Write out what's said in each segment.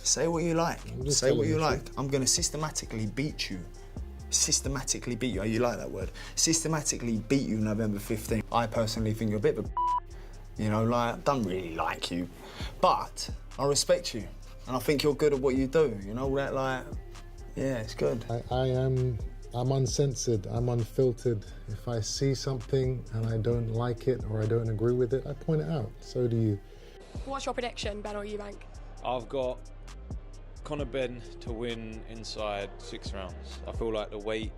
Say what you like. Say what you like. truth. I'm going to systematically beat you. Systematically beat you. Oh, you like that word? Systematically beat you November 15th. I personally think you're a bit of a you know, like, I don't really like you. But I respect you. And I think you're good at what you do. You know, that like, yeah, it's good. I'm uncensored, I'm unfiltered. If I see something and I don't like it or I don't agree with it, I point it out. So do you. What's your prediction, Ben or Eubank? I've got Conor Benn to win inside 6 rounds. I feel like the weight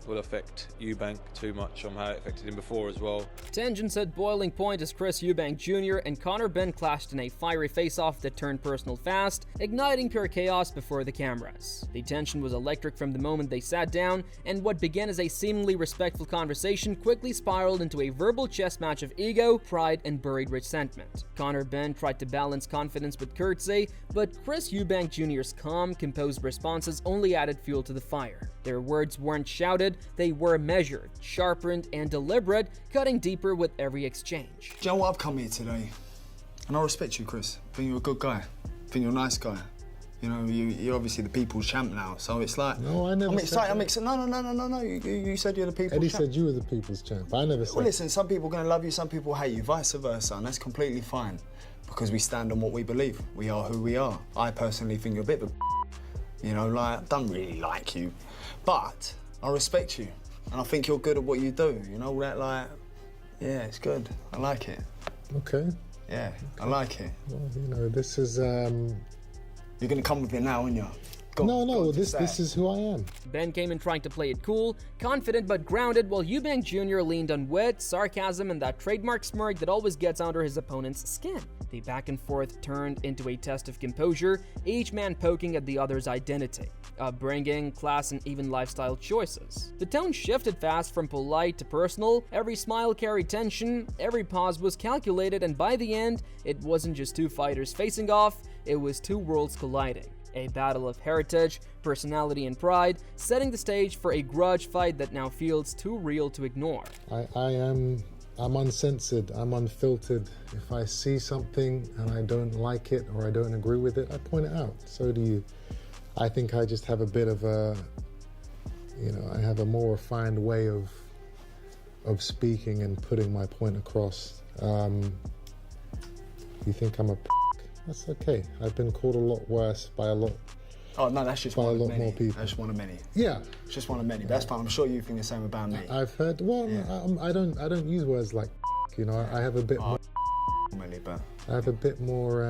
will affect Eubank too much on how it affected him before as well. Tensions at boiling point as Chris Eubank Jr. and Conor Benn clashed in a fiery face-off that turned personal fast, igniting pure chaos before the cameras. The tension was electric from the moment they sat down, and what began as a seemingly respectful conversation quickly spiraled into a verbal chess match of ego, pride, and buried resentment. Conor Benn tried to balance confidence with courtesy, but Chris Eubank Jr.'s calm, composed responses only added fuel to the fire. Their words weren't shouted, they were measured, sharpened, and deliberate, cutting deeper with every exchange. Do you know what? I've come here today, and I respect you, Chris. I think you're a good guy. I think you're a nice guy. You know, you're obviously the people's champ now, so it's like... No, I never I'm said excited. that. I'm excited. No. You said you're the people's Eddie champ. said you were the people's champ. I never said. Well, listen, some people are going to love you, some people hate you, vice versa, and that's completely fine, because we stand on what we believe. We are who we are. I personally think you're a bit of a you know, like, I don't really like you, but I respect you, and I think you're good at what you do, you know, that like, yeah, it's good. I like it. Okay. Yeah, I like it. Well, you know, this is... You're going to come with it now, aren't you? No, this is who I am. Ben came in trying to play it cool, confident but grounded, while Eubank Jr. leaned on wit, sarcasm, and that trademark smirk that always gets under his opponent's skin. The back and forth turned into a test of composure, each man poking at the other's identity, upbringing, class, and even lifestyle choices. The tone shifted fast from polite to personal, every smile carried tension, every pause was calculated, and by the end, it wasn't just two fighters facing off, it was two worlds colliding. A battle of heritage, personality, and pride, setting the stage for a grudge fight that now feels too real to ignore. I'm uncensored, I'm unfiltered. If I see something and I don't like it or I don't agree with it, I point it out. So do you. I think I just have a bit of a, you know, I have a more refined way of speaking and putting my point across. You think I'm a that's okay. I've been called a lot worse by a lot. Oh no, that's just by one a of lot many. more people. That's just one of many. Yeah, it's just one of many. But that's fine. I'm sure you think the same about me. I've heard. Well, yeah. I don't use words like. You know, I have a bit more. Really, but I have a bit more.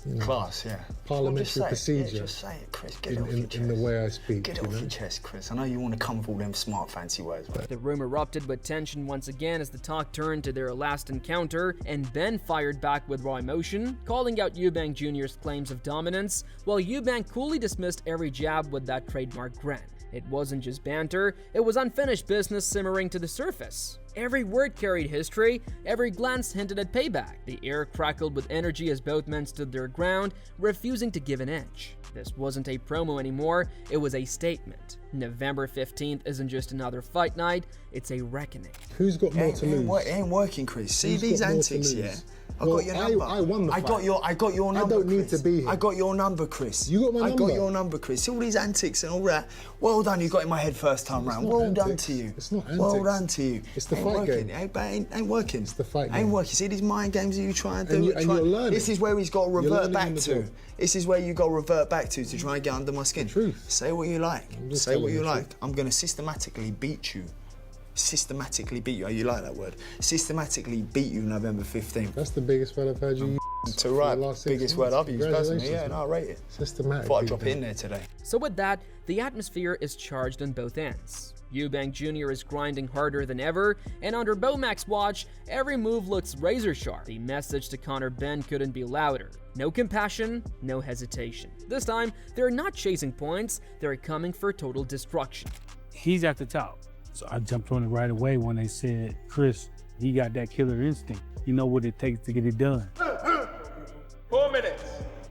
You know, class, yeah. Parliamentary procedure. Yeah, just say it, Chris. Get it off your chest. In the way I speak. Get it off your chest, Chris. I know you want to come with all them smart, fancy words, but... The room erupted with tension once again as the talk turned to their last encounter, and Ben fired back with raw emotion, calling out Eubank Jr.'s claims of dominance, while Eubank coolly dismissed every jab with that trademark grin. It wasn't just banter, it was unfinished business simmering to the surface. Every word carried history, every glance hinted at payback. The air crackled with energy as both men stood their ground, refusing to give an inch. This wasn't a promo anymore, it was a statement. November 15th isn't just another fight night, it's a reckoning. Who's got more to lose? It ain't working, Chris. See these antics, yeah? I got your number. I won the fight. I got your number, I don't need Chris. to be here. I got your number, Chris. You got my number? I got your number, Chris. See all these antics and all that. Well done, you got in my head first time round. Well done to you. It's not antics. Well done to you. It's the ain't fight working. game. Ain't working. It's the fight game. Ain't working. See these mind games that you try and do? And you're learning. This is where he's got to You're revert learning back in the to. job. This is where you got to revert back to try and get under my skin. Truth. Say what you like. Say telling what you the like. truth. I'm going to systematically beat you. Systematically beat you. Oh, you like that word? Systematically beat you November 15th. That's the biggest word I've heard you use. To right, for the last 6 biggest months. word I've used personally. Yeah, Congratulations, no, I rate it. Systematic. Thought I'd drop it in there today. So with that, the atmosphere is charged on both ends. Eubank Jr. is grinding harder than ever, and under Beaumax's watch, every move looks razor sharp. The message to Conor Benn couldn't be louder. No compassion, no hesitation. This time, they're not chasing points, they're coming for total destruction. He's at the top. So I jumped on it right away when they said, Chris, he got that killer instinct. You know what it takes to get it done. 4 minutes.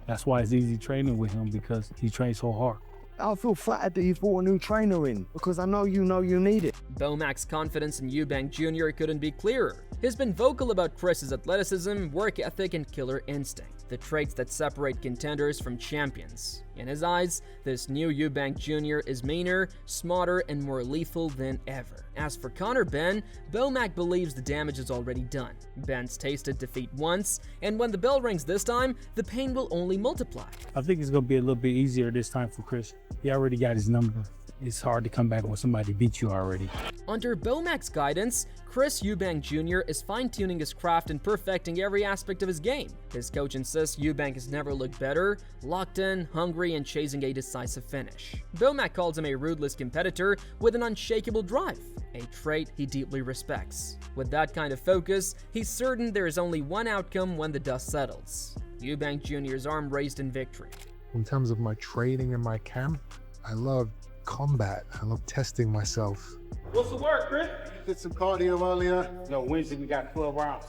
That's why it's easy training with him, because he trains so hard. I feel flattered that you brought a new trainer in, because I know you need it. Beaumax's confidence in Eubank Jr. couldn't be clearer. He's been vocal about Chris's athleticism, work ethic, and killer instinct, the traits that separate contenders from champions. In his eyes, this new Eubank Jr. is meaner, smarter, and more lethal than ever. As for Conor Benn, Eubank believes the damage is already done. Benn's tasted defeat once, and when the bell rings this time, the pain will only multiply. I think it's going to be a little bit easier this time for Chris. He already got his number. It's hard to come back when somebody beat you already. Under Eubank's guidance, Chris Eubank Jr. is fine-tuning his craft and perfecting every aspect of his game. His coach insists Eubank has never looked better, locked in, hungry, and chasing a decisive finish. Eubank calls him a ruthless competitor with an unshakable drive, a trait he deeply respects. With that kind of focus, he's certain there is only one outcome when the dust settles. Eubank Jr.'s arm raised in victory. In terms of my training and my camp, I love combat. I love testing myself. What's the word, Chris? Did some cardio earlier. No, Wednesday we got 12 rounds.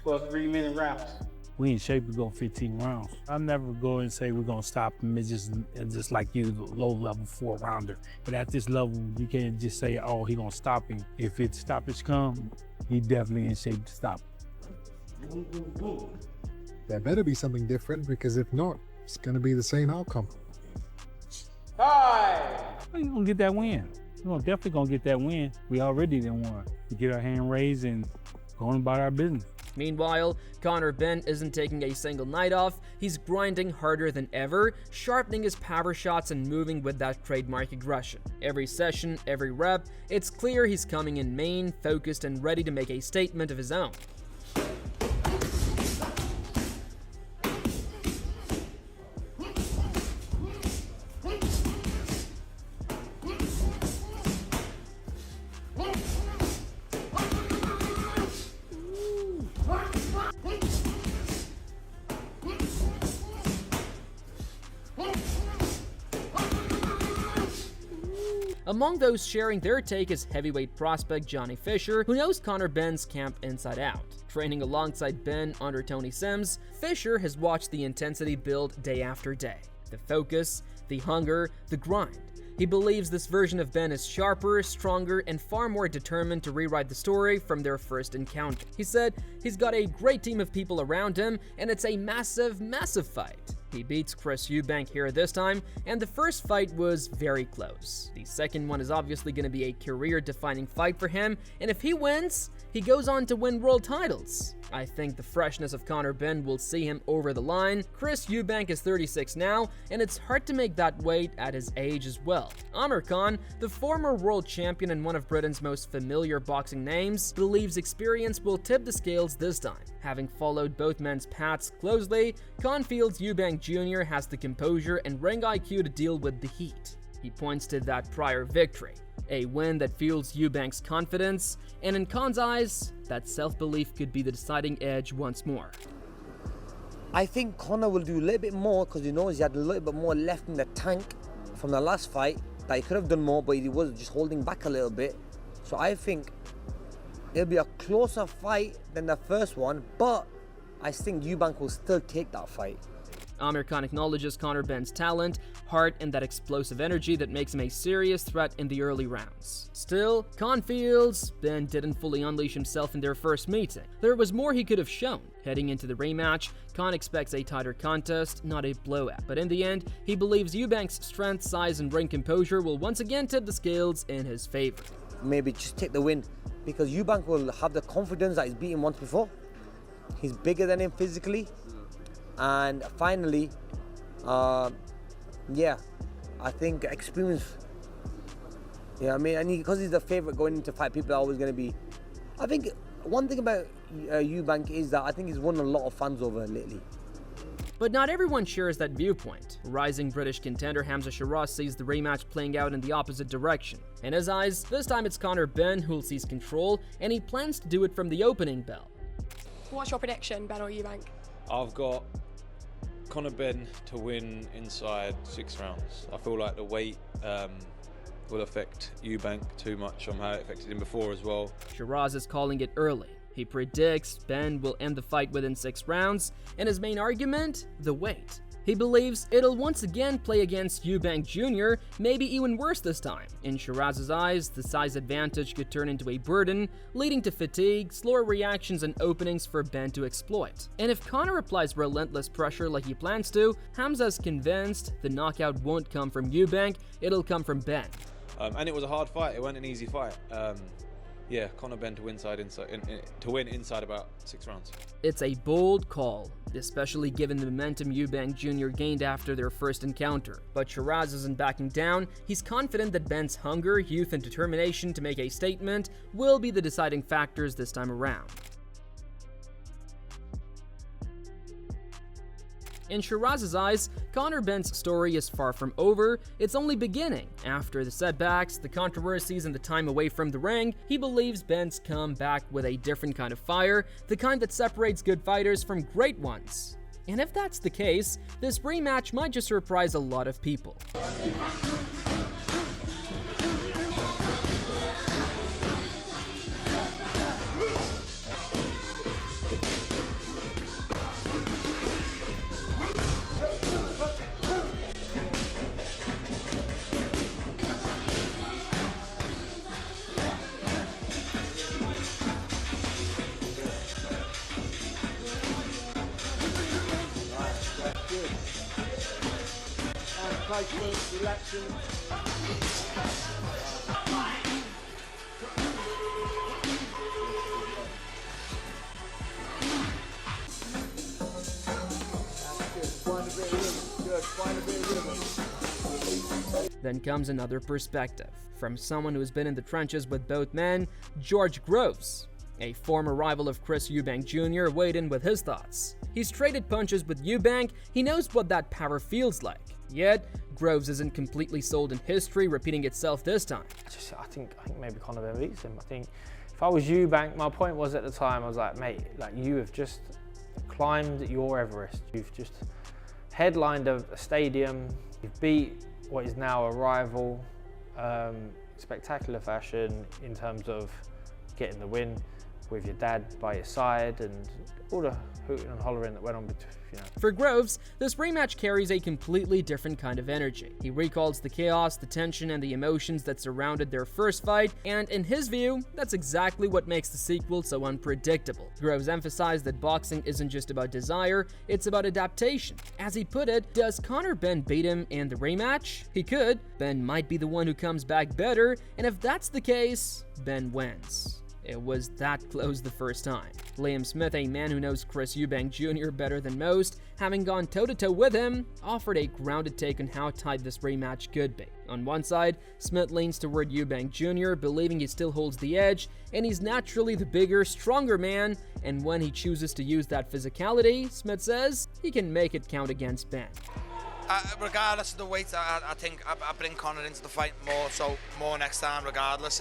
12 3-minute rounds. We in shape to go 15 rounds. I'm never going and say we're going to stop him. It's just like you, the low-level 4-rounder. But at this level, you can't just say, oh, he going to stop him. If it's stoppage come, he definitely in shape to stop him. There better be something different, because if not, it's going to be the same outcome. Hi! We're going to get that win. We're definitely going to get that win. We already done won. We get our hand raised and going about our business. Meanwhile, Conor Benn isn't taking a single night off. He's grinding harder than ever, sharpening his power shots and moving with that trademark aggression. Every session, every rep, it's clear he's coming in main, focused, and ready to make a statement of his own. Among those sharing their take is heavyweight prospect Johnny Fisher, who knows Conor Benn's camp inside out. Training alongside Benn under Tony Sims, Fisher has watched the intensity build day after day. The focus, the hunger, the grind. He believes this version of Benn is sharper, stronger, and far more determined to rewrite the story from their first encounter. He said he's got a great team of people around him, and it's a massive, massive fight. He beats Chris Eubank here this time, and the first fight was very close. The second one is obviously going to be a career-defining fight for him, and if he wins, he goes on to win world titles. I think the freshness of Conor Benn will see him over the line. Chris Eubank is 36 now, and it's hard to make that weight at his age as well. Amir Khan, the former world champion and one of Britain's most familiar boxing names, believes experience will tip the scales this time. Having followed both men's paths closely, Khan feels Eubank Jr. has the composure and ring IQ to deal with the heat. He points to that prior victory, a win that fuels Eubank's confidence, and in Khan's eyes, that self-belief could be the deciding edge once more. I think Conor will do a little bit more because he knows he had a little bit more left in the tank from the last fight, that he could have done more, but he was just holding back a little bit. So I think it'll be a closer fight than the first one, but I think Eubank will still take that fight. Amir Khan acknowledges Conor Benn's talent, heart, and that explosive energy that makes him a serious threat in the early rounds. Still, Khan feels Benn didn't fully unleash himself in their first meeting. There was more he could have shown. Heading into the rematch, Khan expects a tighter contest, not a blowout. But in the end, he believes Eubank's strength, size, and ring composure will once again tip the scales in his favor. Maybe just take the win, because Eubank will have the confidence that he's beaten once before. He's bigger than him physically. And finally, I think experience. Yeah, I mean, and because he's the favorite going into fight, people are always going to be. I think one thing about Eubank is that I think he's won a lot of fans over lately. But not everyone shares that viewpoint. Rising British contender Hamza Shiraz sees the rematch playing out in the opposite direction. In his eyes, this time it's Conor Benn who'll seize control, and he plans to do it from the opening bell. What's your prediction, Benn or Eubank? I've got Conor Benn to win inside 6 rounds. I feel like the weight will affect Eubank too much on how it affected him before as well. Shiraz is calling it early. He predicts Ben will end the fight within 6 rounds, and his main argument? The weight. He believes it'll once again play against Eubank Jr., maybe even worse this time. In Shiraz's eyes, the size advantage could turn into a burden, leading to fatigue, slower reactions, and openings for Ben to exploit. And if Conor applies relentless pressure like he plans to, Hamza's convinced the knockout won't come from Eubank, it'll come from Ben. And it was a hard fight, it wasn't an easy fight. Yeah, Conor Benn to win inside about 6 rounds. It's a bold call, especially given the momentum Eubank Jr. gained after their first encounter. But Shiraz isn't backing down. He's confident that Ben's hunger, youth, and determination to make a statement will be the deciding factors this time around. In Shiraz's eyes, Conor Benn's story is far from over, it's only beginning. After the setbacks, the controversies, and the time away from the ring, he believes Ben's come back with a different kind of fire, the kind that separates good fighters from great ones. And if that's the case, this rematch might just surprise a lot of people. Then comes another perspective, from someone who's been in the trenches with both men, George Groves. A former rival of Chris Eubank Jr. weighed in with his thoughts. He's traded punches with Eubank, he knows what that power feels like. Yet, Groves isn't completely sold in history repeating itself this time. I think maybe Conor Benn beats him. I think if I was Eubank, my point was at the time, I was like, mate, like you have just climbed your Everest. You've just headlined a stadium. You've beat what is now a rival, spectacular fashion in terms of getting the win with your dad by your side and all the hooting and hollering that went on between, you know. For Groves, this rematch carries a completely different kind of energy. He recalls the chaos, the tension, and the emotions that surrounded their first fight, and in his view, that's exactly what makes the sequel so unpredictable. Groves emphasized that boxing isn't just about desire, it's about adaptation. As he put it, does Conor Benn beat him in the rematch? He could. Ben might be the one who comes back better, and if that's the case, Ben wins. It was that close the first time. Liam Smith, a man who knows Chris Eubank Jr. better than most, having gone toe-to-toe with him, offered a grounded take on how tight this rematch could be. On one side, Smith leans toward Eubank Jr., believing he still holds the edge, and he's naturally the bigger, stronger man, and when he chooses to use that physicality, Smith says, he can make it count against Ben. Regardless of the weight, I think I bring Conor into the fight more next time regardless.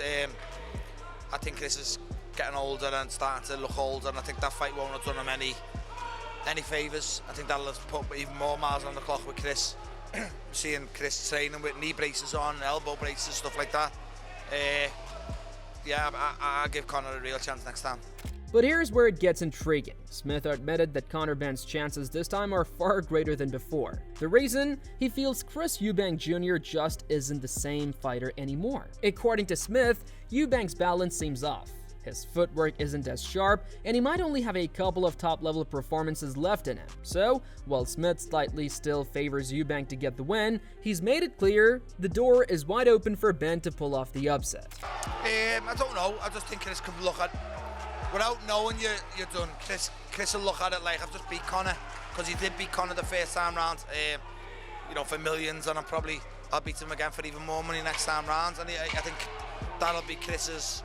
I think Chris is getting older and starting to look older, and I think that fight won't have done him any favours. I think that'll have put even more miles on the clock with Chris. Seeing Chris training with knee braces on, elbow braces, stuff like that. Yeah, I'll give Conor a real chance next time. But here's where it gets intriguing. Smith admitted that Conor Benn's chances this time are far greater than before. The reason? He feels Chris Eubank Jr. just isn't the same fighter anymore. According to Smith, Eubank's balance seems off. His footwork isn't as sharp, and he might only have a couple of top-level performances left in him. So, while Smith slightly still favors Eubank to get the win, he's made it clear the door is wide open for Ben to pull off the upset. I don't know. I just think Chris can look at, without knowing you're done, Chris will look at it like, I've just beat Conor, because he did beat Conor the first time round, you know, for millions, and I'll beat him again for even more money next time round, and I think that'll be Chris's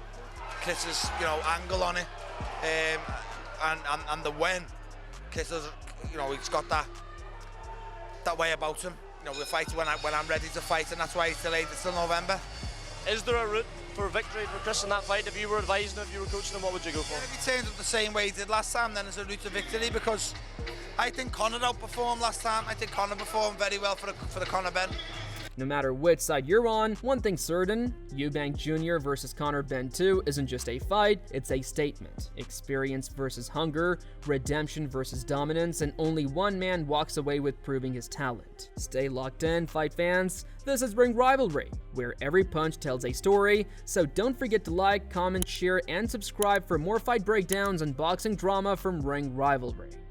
you know, angle on it, and the when. Chris is, you know, he's got that way about him. You know, we'll fight when I'm ready to fight, and that's why he's delayed it till November. Is there a route for victory for Chris in that fight? If you were advising him, if you were coaching him, what would you go for? Yeah, if he turns up the same way he did last time, then there's a route to victory, because I think Conor outperformed last time. I think Conor performed very well for the Conor Benn. No matter which side you're on, one thing's certain, Eubank Jr. versus Conor Benn 2 isn't just a fight, it's a statement. Experience versus hunger, redemption versus dominance, and only one man walks away with proving his talent. Stay locked in, fight fans. This is Ring Rivalry, where every punch tells a story, so don't forget to like, comment, share, and subscribe for more fight breakdowns and boxing drama from Ring Rivalry.